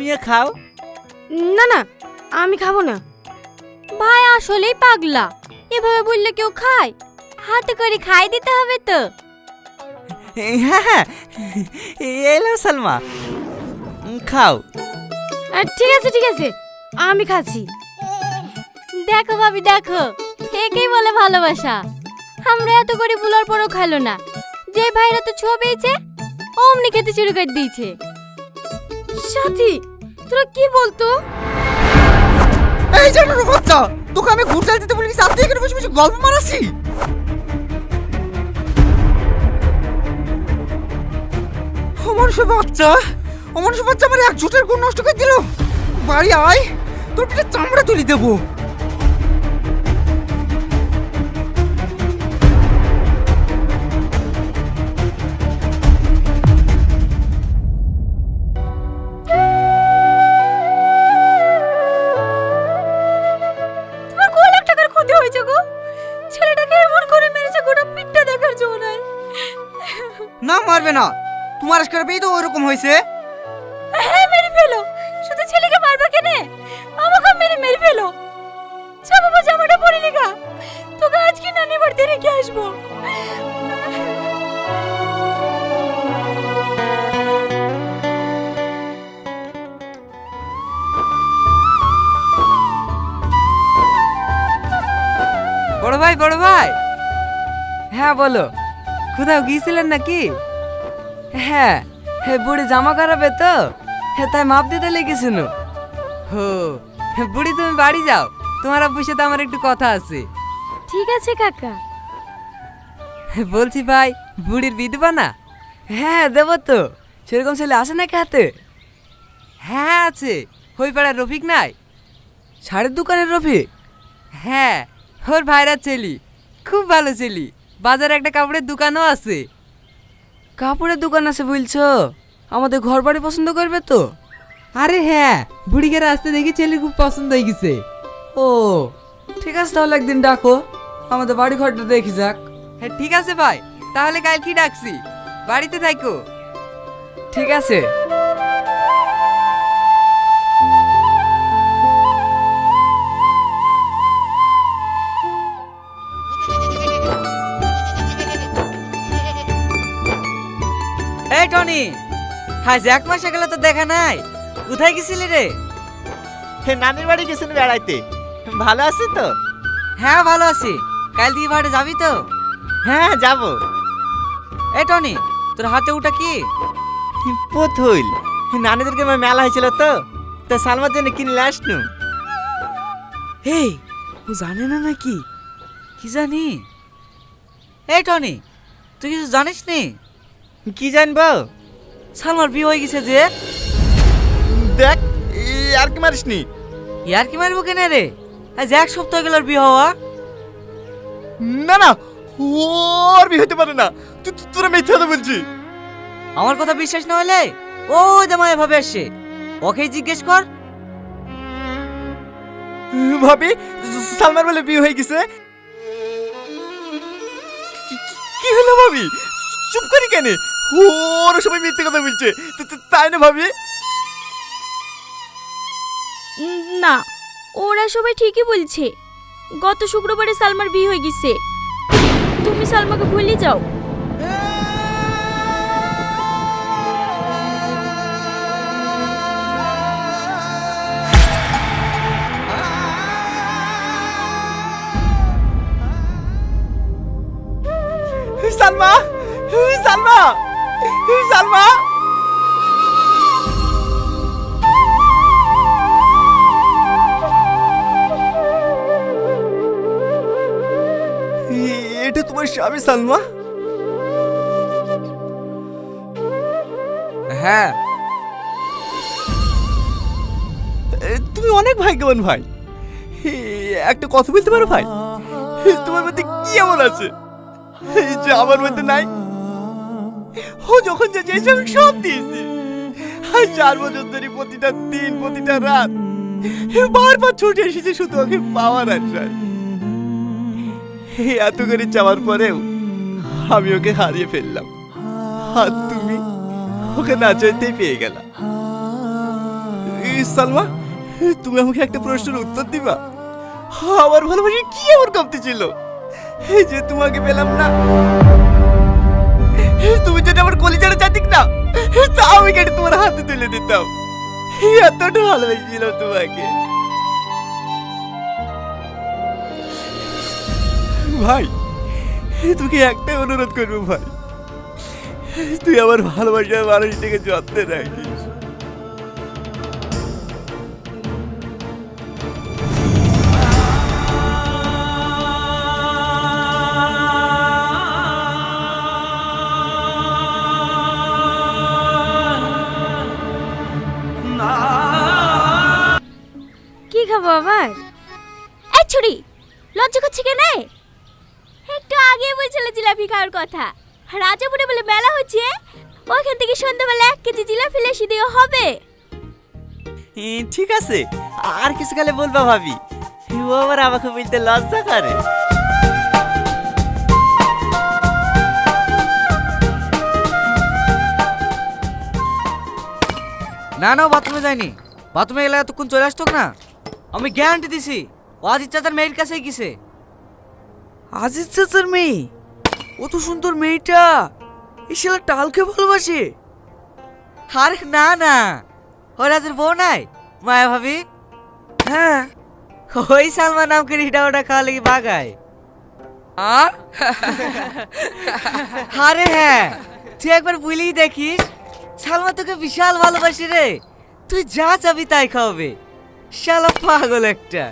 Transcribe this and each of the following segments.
তুমিও খাও। না না, আমি খাবো না। ভাই আসলেই পাগলা, এভাবে বললে কেউ খায়? হাতে করে খাই দিতে হবে তো। হ্যাঁ হ্যাঁ, এলো সালমা, খাও। ঠিক আছে ঠিক আছে, আমি খাচ্ছি। দেখো ভাবি দেখো, একেই বলে ভালোবাসা। আমরা এত করে বুলার পরও খাইলো না, যে ভাইরা তো ছোঁয়া পেয়েছে অমনি খেতে শুরু করে দিয়েছে। সাথী, তোরা কি বলতো? এই জানো বাচ্চা, তোকে আমি ঘুরতে দিতে বলি, সাথে এখানে বসে বসে গল্প মারাছি। অমানুষের বাচ্চা, অমানুষের বাচ্চা আমার এক ঝুটের গুণ নষ্ট করে দিল। বাড়ি আয়, তোর পিঠে চামড়া তুলি দেবো। তোমার কয় লাখ টাকার ক্ষতি হয়েছে গো? ছেলেটাকে এমন করে মেরেছে, গোটা পিঠটা দেখার জন্য নাই। না মারবে না, তোমার আজকের পেয়ে তো ওইরকম হয়েছে। হ্যাঁ মেরে ফেলো, শুধু ছেলেকে মারবা কেনে? আমাকে মেরে ফেলো। যা বাবা, জামাটা পরে নিগা, তোকে আজকে নানি বাড়িতে রেখে আসবো। বড় ভাই, হ্যাঁ বলো, কোথাও গিয়েছিলেন নাকি? হ্যাঁ হ্যাঁ, বুড়ি জামা খারাপে তো, হ্যাঁ তাই মাপ দিতে লেগেছিল। হো, বুড়ি তুমি বাড়ি যাও, তোমার আব্বুর সাথে আমার একটু কথা আছে। ঠিক আছে কাকা। বলছি ভাই, বুড়ির বিধবা না? হ্যাঁ দেব তো, সেরকম ছেলে আসে নাকি হাতে? হ্যাঁ আছে, ওই পাড়ার রফিক নাই, শাড়ির দোকানের রফিক? হ্যাঁ, ওর ভাইরা ছেলি, খুব ভালো ছেলি, বাজারে একটা কাপড়ের দোকানও আছে। কাপড়ের দোকান আছে বলছো? আমাদের ঘর বাড়ি পছন্দ করবে তো? আরে হ্যাঁ, বুড়িকে রাস্তা দেখি ছেলে খুব পছন্দ হয়ে গেছে। ও ঠিক আছে, তাহলে একদিন ডাকো, আমাদের বাড়ি ঘরটা দেখি যাক। হ্যাঁ ঠিক আছে ভাই, তাহলে কাল কি ডাকছি, বাড়িতে থাকো। ঠিক আছে। এই টনি, আজ এক মাস গেল তো দেখা নাই, কোথায় গেছিলি রে? নানির বাড়ি গেছেন বেড়াইতে। ভালো আছি তো? হ্যাঁ ভালো আছি, কাল দিয়ে বাড়ি যাবি তো? হ্যাঁ যাব। এই টনি, তোর হাতে ওটা কি? পুতুল, নানিদেরকে মেলা হয়েছিল তো, তা সালমার জন্য কিনলে আসনু। এই ও জানে না নাকি? কি জানি? এই টনি, তুই কিছু জানিস নি? কি জানবো? সালমার বিয়ে হয়ে গেছে যে। দেখ, আর কি মারিস নি? ইয়ার কি মারবো কেন রে, আজ এক সপ্তাহ গেল ওর বিয়ে হওয়া। না না, ওর বিয়ে হতে পারে না, তোরা মিথ্যা কথা বলছিস। আমার কথা বিশ্বাস না হলে ও জামাই এভাবে আসে, ওকেই জিজ্ঞেস কর। ভাবি, সালমার বলে বিয়ে হয়ে গেছে। কি হলো ভাবি, চুপ করি কেন? ওরা সবাই মিথ্যে কথা বলছে, তাই না ভাবি? না, ওরা সবাই ঠিকই বলছে। গত শুক্রবারে সালমার বিয়ে হয়ে গেছে। তুমি সালমাকে ভুলে যাও। সালমা, সালমা, সালমা। এটা তোমার স্বামী সালমা? হ্যাঁ। তুমি অনেক ভাগ্যবান ভাই। একটা কথা বলতে পারো ভাই, তোমার মধ্যে কি এমন আছে যে আমার মধ্যে নাই? ও যখন যা চেয়েছে আমি সব দিয়েছি। 4 বছর ধরে প্রতিটা দিন, প্রতিটা রাত বারবার ছুটে এসেছে শুধু ওকে পাওয়ার আশায়। এত করে চাওয়ার পরেও আমি ওকে হারিয়ে ফেললাম, আর তুমি ওকে না চাইতেই পেয়ে গেলা। সালমা, তুমি আমাকে একটা প্রশ্নের উত্তর দিবা? আমার ভালোবাসা কি এমন কমতি ছিল যে তোমাকে পেলাম না? তুমি যদি আমার কলিজাটা চাতিক না, তা আমি কেটে তোমার হাতে তুলে দিতাম। এতটা ভালোবেসেছিলাম তোমাকে। ভাই, তোকে একটাই অনুরোধ করবো ভাই, তুই আমার ভালোবাসার মানুষটাকে যত্নে রাখিস। কি খাবো আবার? এই ছুরি, লজ্জা করছে কেন? একটু আগে বলছিলে জিলাপি খাওয়ার কথা। রাজাপুরে বলে মেলা হচ্ছে, ওইখান থেকে সন্ধ্যাবেলা 1 কেজি জিলাপি লেসি দিয়ে হবে। ঠিক আছে, আর কিছু কালে বলবা ভাবি, ও আবার আমাকে বলতে লজ্জা করে। না না, ও বাথরুমে যায়নি। বাথরুমে গেলে এতক্ষণ চলে আসতো না। আমি গ্যারান্টি দিছি ও আজিজ চাচার মেয়ের কাছেই গেছে। আজিজ চাচার মেয়ে? অত সুন্দর মেয়েটা এই শালা টালকে ভালোবাসে? আরে না না, ও রাজের বউ নাই, মায়া ভাবি। হ্যাঁ, ওই সালমা নাম করে হিটা ওটা খাওয়া লেগে বাগায়। আরে হ্যাঁ, তুই একবার বুঝলেই দেখিস, সালমা তোকে বিশাল ভালোবাসে রে। তুই যা চাবি তাই খাওয়াবে। শালা পাগল একটা।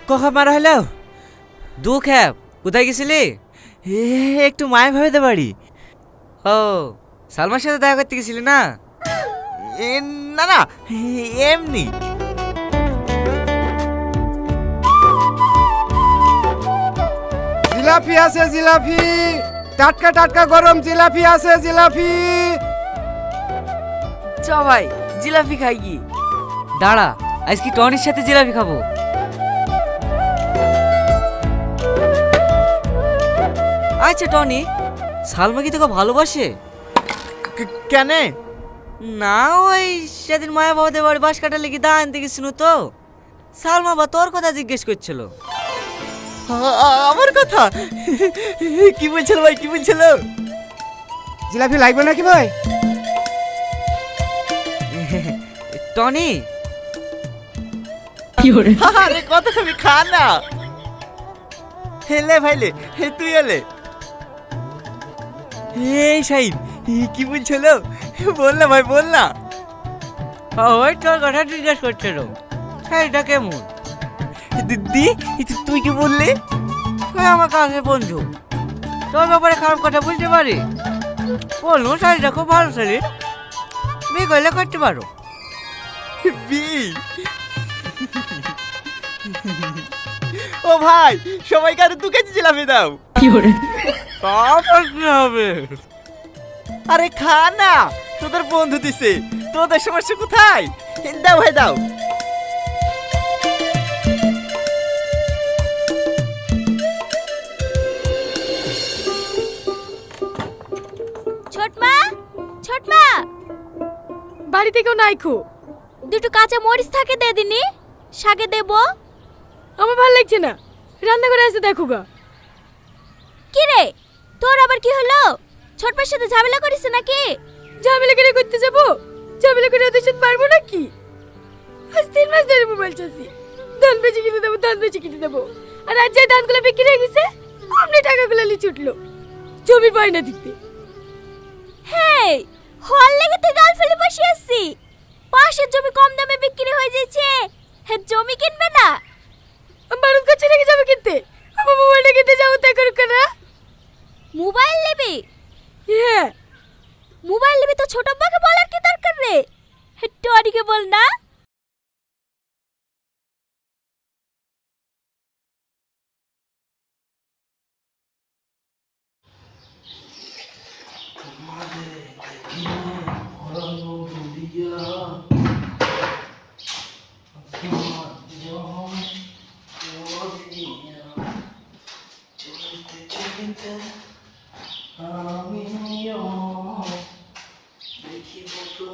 কখন মারা হলো? দুঃখ হ্যাপ, কোথায় গেছিলি? একটু মায় ভাবে দে বাড়ি। ও, সালমার সাথে দেখা করতে গেছিলি না? না না, এমনি। জিলাপি আছে, জিলাপি টাটকা টাটকা গরম জিলাপি আছে, জিলাপি। চ ভাই, জিলাপি খাই কি? দাঁড়া, আজকে টনির সাথে জিলাপি খাবো। আচ্ছা টনি, সালমা কি তোকে ভালোবাসে? কেন? না, ওই সেদিন মায়া বাবাদের বাড়ি বাস কাটা লেগে দা আনতে গেছিল তো, সালমা বা তোর কথা জিজ্ঞেস করছিল। আমার কথা কি বলছিল ভাই, কি বলছিল? জিলাপি লাগবে নাকি ভাই? টনি, আরে কত খাবি, খা না। হেলে ভাইলে, তুই এলে। এই শাহিন, কি বলছিল? বল না ভাই, বল না। ওই তোর কথা জিজ্ঞেস করছিল, শাড়িটা কেমন? দিদি, তুই কি বললি? তুই আমার কাছে বন্ধু, তোর ব্যাপারে খারাপ কথা বলতে পারি? বলুন, শাড়িটা খুব ভালো শাড়ি, বিয়ে করলে করতে পারো। বি ও ভাই, সবাইকে আরো 2 কেজি জিলাপি দাও। তারপর কি হবে? আরে খা না, তোদের বন্ধু দিছে, তোদের সমস্যা কোথায়? দাও ভাই দাও। ছোটমা, ছোটমা, বাড়িতে কেউ নাই খো? দুটো কাঁচা মরিচ থাকে দে দিনি, শাকে দেবো। আমার ভালো লাগছে না, রান্না করে আসতে দেখো গা। কি রে, তোর আবার কি হলো? ছোটমার সাথে ঝামেলা করিস নাকি? ঝামেলা করে করতে যাবো? ঝামেলা করে ওদের সাথে পারবো নাকি? আজ 3 মাস ধরে মোবাইল চাচ্ছি, ধান বেচে কিনে দেবো, ধান বেচে কিনে দেবো। আর আজ যে ধানগুলো বিক্রি হয়ে গেছে, অমনি টাকাগুলো লিচে উঠলো জমির বায়না দিতে। হেই, হল লেগে তুই গাল ফেলে বসে আসছি। পাশের জমি কম দামে বিক্রি হয়ে যাচ্ছে, জমি কিনবে না? বারুদ কাছে রেখে যাবে কিনতে, আমার মোবাইলটা কিনতে যাবো তাই করুক না। মোবাইল নেবে? হ্যাঁ, মোবাইল নেবে তো ছোট আব্বাকে বলার কি দরকার রে? টনিকে বল না। আমিও দেখি মতো